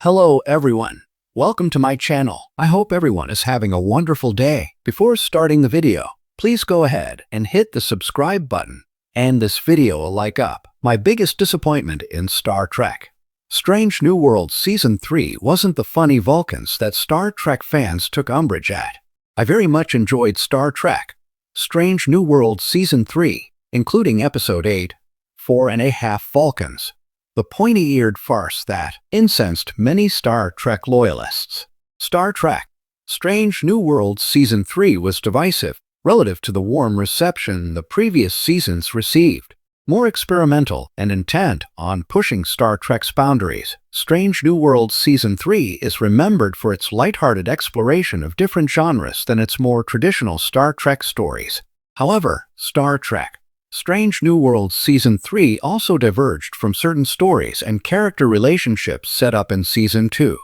Hello everyone. Welcome to my channel. I hope everyone is having a wonderful day. Before starting the video, please go ahead and hit the subscribe button and this video a like up. My biggest disappointment in Star Trek. Strange New Worlds Season 3 wasn't the funny Vulcans that Star Trek fans took umbrage at. I very much enjoyed Star Trek. Strange New Worlds Season 3, including Episode 8, 4.5 Vulcans. The pointy-eared farce that incensed many Star Trek loyalists. Star Trek Strange New Worlds Season 3 was divisive relative to the warm reception the previous seasons received. More experimental and intent on pushing Star Trek's boundaries, Strange New Worlds Season 3 is remembered for its lighthearted exploration of different genres than its more traditional Star Trek stories. However, Star Trek Strange New Worlds Season 3 also diverged from certain stories and character relationships set up in Season 2.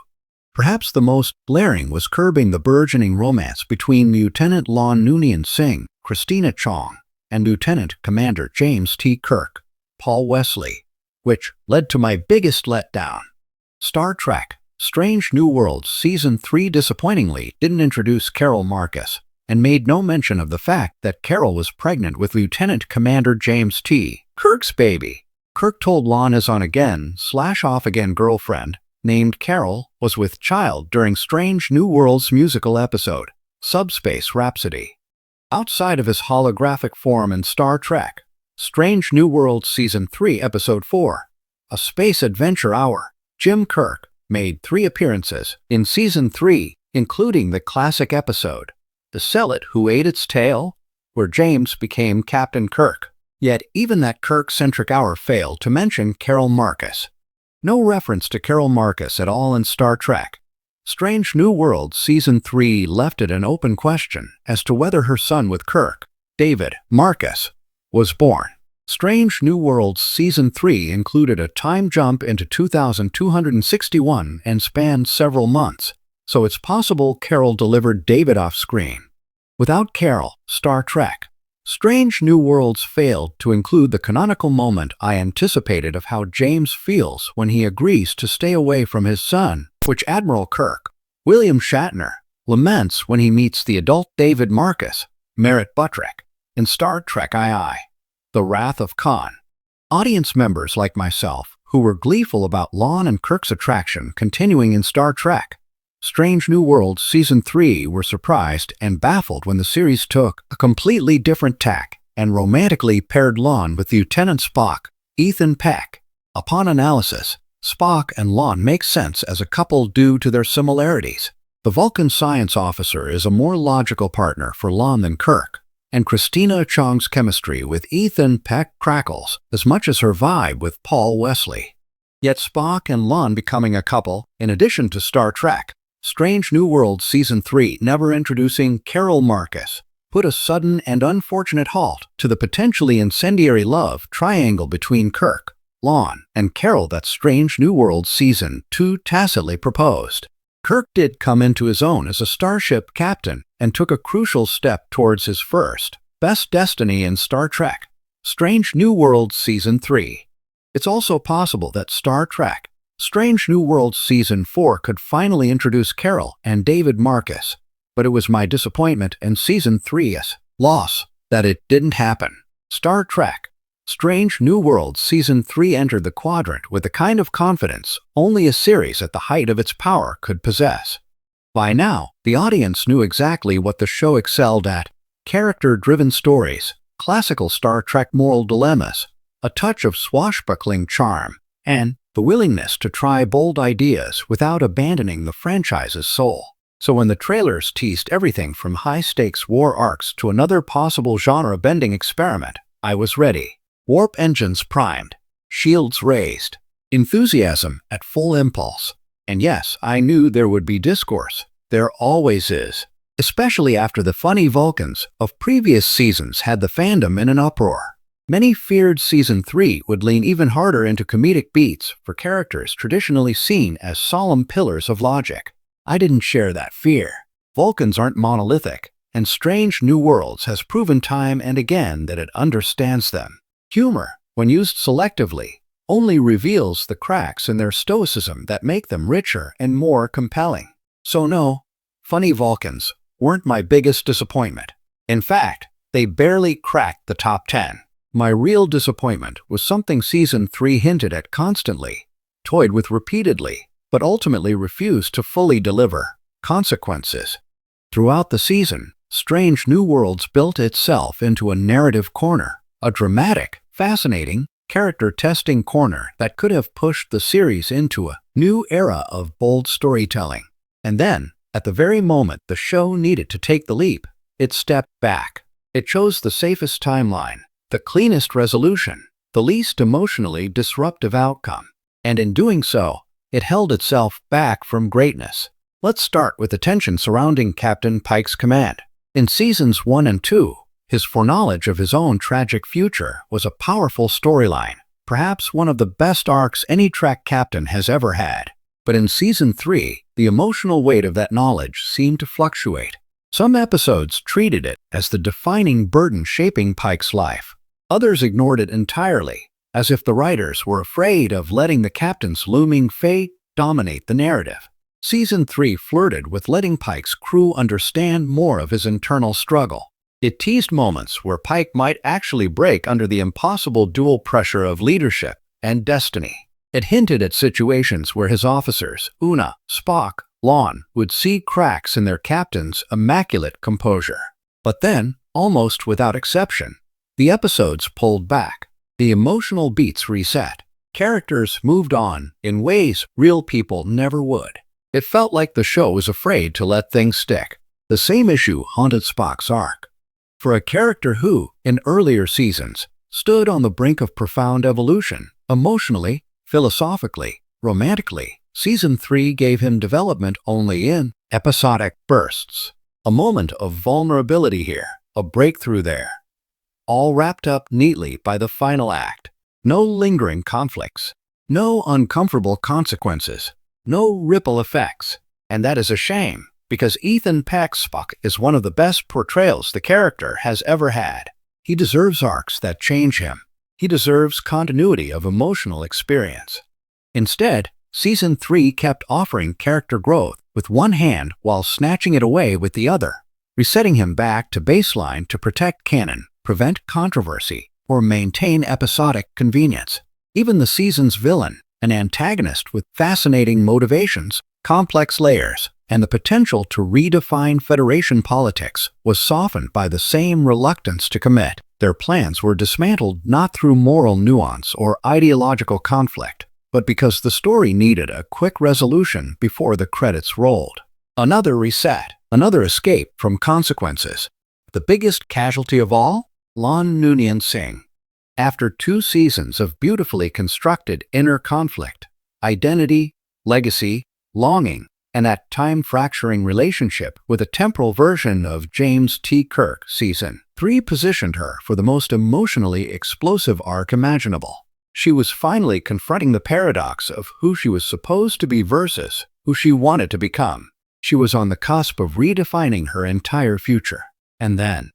Perhaps the most glaring was curbing the burgeoning romance between Lieutenant Lon Noonien Singh, Christina Chong, and Lieutenant Commander James T. Kirk, Paul Wesley, which led to my biggest letdown. Star Trek Strange New Worlds Season 3 disappointingly didn't introduce Carol Marcus, and made no mention of the fact that Carol was pregnant with Lieutenant Commander James T. Kirk's baby. Kirk told Lon his on-again/off-again girlfriend, named Carol, was with child during Strange New Worlds musical episode, Subspace Rhapsody. Outside of his holographic form in Star Trek Strange New Worlds Season 3 Episode 4, A Space Adventure Hour, Jim Kirk made 3 appearances in Season 3, including the classic episode, The Zealot Who Ate Its Tail, where James became Captain Kirk. Yet even that Kirk-centric hour failed to mention Carol Marcus. No reference to Carol Marcus at all in Star Trek Strange New Worlds Season 3 left it an open question as to whether her son with Kirk, David Marcus, was born. Strange New Worlds Season 3 included a time jump into 2261 and spanned several months, so it's possible Carol delivered David off-screen. Without Carol, Star Trek Strange New Worlds failed to include the canonical moment I anticipated of how James feels when he agrees to stay away from his son, which Admiral Kirk, William Shatner, laments when he meets the adult David Marcus, Merritt Buttrick, in Star Trek II, The Wrath of Khan. Audience members like myself, who were gleeful about Lon and Kirk's attraction continuing in Star Trek Strange New Worlds Season 3 were surprised and baffled when the series took a completely different tack and romantically paired Lon with Lieutenant Spock, Ethan Peck. Upon analysis, Spock and Lon make sense as a couple due to their similarities. The Vulcan science officer is a more logical partner for Lon than Kirk, and Christina Chong's chemistry with Ethan Peck crackles as much as her vibe with Paul Wesley. Yet Spock and Lon becoming a couple, in addition to Star Trek Strange New Worlds Season 3 never introducing Carol Marcus, put a sudden and unfortunate halt to the potentially incendiary love triangle between Kirk, Lon, and Carol that Strange New Worlds Season 2 tacitly proposed. Kirk did come into his own as a starship captain and took a crucial step towards his first, best destiny in Star Trek Strange New Worlds Season 3. It's also possible that Star Trek Strange New Worlds Season 4 could finally introduce Carol and David Marcus, but it was my disappointment in Season 3's loss that it didn't happen. Star Trek Strange New Worlds Season 3 entered the quadrant with the kind of confidence only a series at the height of its power could possess. By now, the audience knew exactly what the show excelled at: character-driven stories, classical Star Trek moral dilemmas, a touch of swashbuckling charm, and the willingness to try bold ideas without abandoning the franchise's soul. So when the trailers teased everything from high-stakes war arcs to another possible genre-bending experiment, I was ready. Warp engines primed, shields raised, enthusiasm at full impulse. And yes, I knew there would be discourse. There always is. Especially after the funny Vulcans of previous seasons had the fandom in an uproar. Many feared Season 3 would lean even harder into comedic beats for characters traditionally seen as solemn pillars of logic. I didn't share that fear. Vulcans aren't monolithic, and Strange New Worlds has proven time and again that it understands them. Humor, when used selectively, only reveals the cracks in their stoicism that make them richer and more compelling. So no, funny Vulcans weren't my biggest disappointment. In fact, they barely cracked the top 10. My real disappointment was something Season 3 hinted at constantly, toyed with repeatedly, but ultimately refused to fully deliver: consequences. Throughout the season, Strange New Worlds built itself into a narrative corner, a dramatic, fascinating, character-testing corner that could have pushed the series into a new era of bold storytelling. And then, at the very moment the show needed to take the leap, it stepped back. It chose the safest timeline, the cleanest resolution, the least emotionally disruptive outcome. And in doing so, it held itself back from greatness. Let's start with the tension surrounding Captain Pike's command. In Seasons 1 and 2, his foreknowledge of his own tragic future was a powerful storyline, perhaps one of the best arcs any track captain has ever had. But in Season 3, the emotional weight of that knowledge seemed to fluctuate. Some episodes treated it as the defining burden shaping Pike's life. Others ignored it entirely, as if the writers were afraid of letting the captain's looming fate dominate the narrative. Season 3 flirted with letting Pike's crew understand more of his internal struggle. It teased moments where Pike might actually break under the impossible dual pressure of leadership and destiny. It hinted at situations where his officers, Una, Spock, Lon, would see cracks in their captain's immaculate composure. But then, almost without exception, the episodes pulled back. The emotional beats reset. Characters moved on in ways real people never would. It felt like the show was afraid to let things stick. The same issue haunted Spock's arc. For a character who, in earlier seasons, stood on the brink of profound evolution, emotionally, philosophically, romantically, Season 3 gave him development only in episodic bursts. A moment of vulnerability here, a breakthrough there. All wrapped up neatly by the final act. No lingering conflicts. No uncomfortable consequences. No ripple effects. And that is a shame, because Ethan Peck's Spock is one of the best portrayals the character has ever had. He deserves arcs that change him. He deserves continuity of emotional experience. Instead, Season 3 kept offering character growth with one hand while snatching it away with the other, resetting him back to baseline to protect canon, prevent controversy, or maintain episodic convenience. Even the season's villain, an antagonist with fascinating motivations, complex layers, and the potential to redefine Federation politics, was softened by the same reluctance to commit. Their plans were dismantled not through moral nuance or ideological conflict, but because the story needed a quick resolution before the credits rolled. Another reset, another escape from consequences. The biggest casualty of all? Lon Noonien Singh. After 2 seasons of beautifully constructed inner conflict, identity, legacy, longing, and that time-fracturing relationship with a temporal version of James T. Kirk, Season 3 positioned her for the most emotionally explosive arc imaginable. She was finally confronting the paradox of who she was supposed to be versus who she wanted to become. She was on the cusp of redefining her entire future. And then,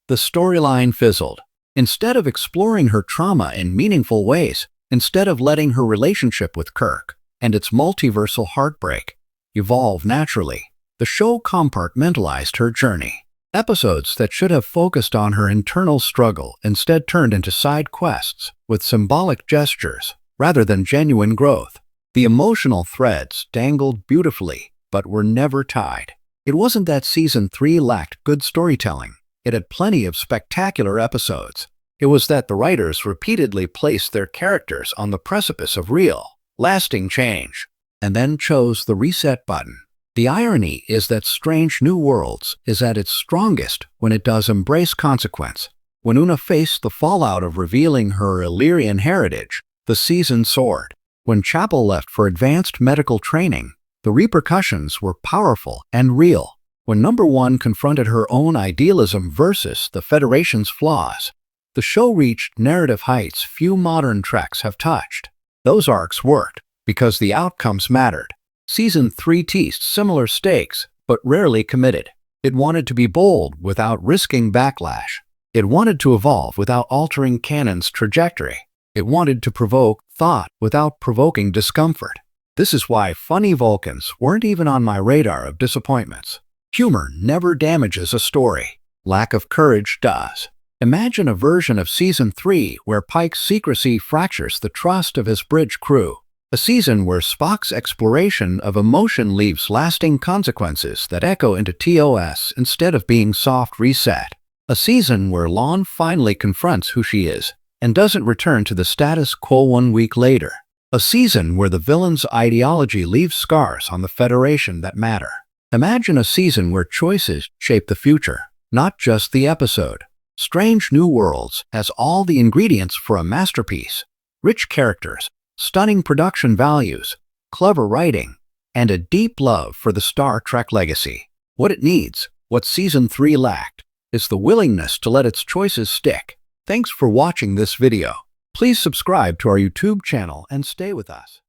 the storyline fizzled. Instead of exploring her trauma in meaningful ways, instead of letting her relationship with Kirk and its multiversal heartbreak evolve naturally, the show compartmentalized her journey. Episodes that should have focused on her internal struggle instead turned into side quests with symbolic gestures rather than genuine growth. The emotional threads dangled beautifully, but were never tied. It wasn't that Season 3 lacked good storytelling. It had plenty of spectacular episodes. It was that the writers repeatedly placed their characters on the precipice of real, lasting change, and then chose the reset button. The irony is that Strange New Worlds is at its strongest when it does embrace consequence. When Una faced the fallout of revealing her Illyrian heritage, the season soared. When Chapel left for advanced medical training, the repercussions were powerful and real. When Number 1 confronted her own idealism versus the Federation's flaws, the show reached narrative heights few modern treks have touched. Those arcs worked because the outcomes mattered. Season 3 teased similar stakes, but rarely committed. It wanted to be bold without risking backlash. It wanted to evolve without altering canon's trajectory. It wanted to provoke thought without provoking discomfort. This is why funny Vulcans weren't even on my radar of disappointments. Humor never damages a story. Lack of courage does. Imagine a version of Season 3 where Pike's secrecy fractures the trust of his bridge crew. A season where Spock's exploration of emotion leaves lasting consequences that echo into TOS instead of being soft reset. A season where Lon finally confronts who she is and doesn't return to the status quo 1 week later. A season where the villain's ideology leaves scars on the Federation that matter. Imagine a season where choices shape the future, not just the episode. Strange New Worlds has all the ingredients for a masterpiece. Rich characters, stunning production values, clever writing, and a deep love for the Star Trek legacy. What it needs, what Season 3 lacked, is the willingness to let its choices stick. Thanks for watching this video. Please subscribe to our YouTube channel and stay with us.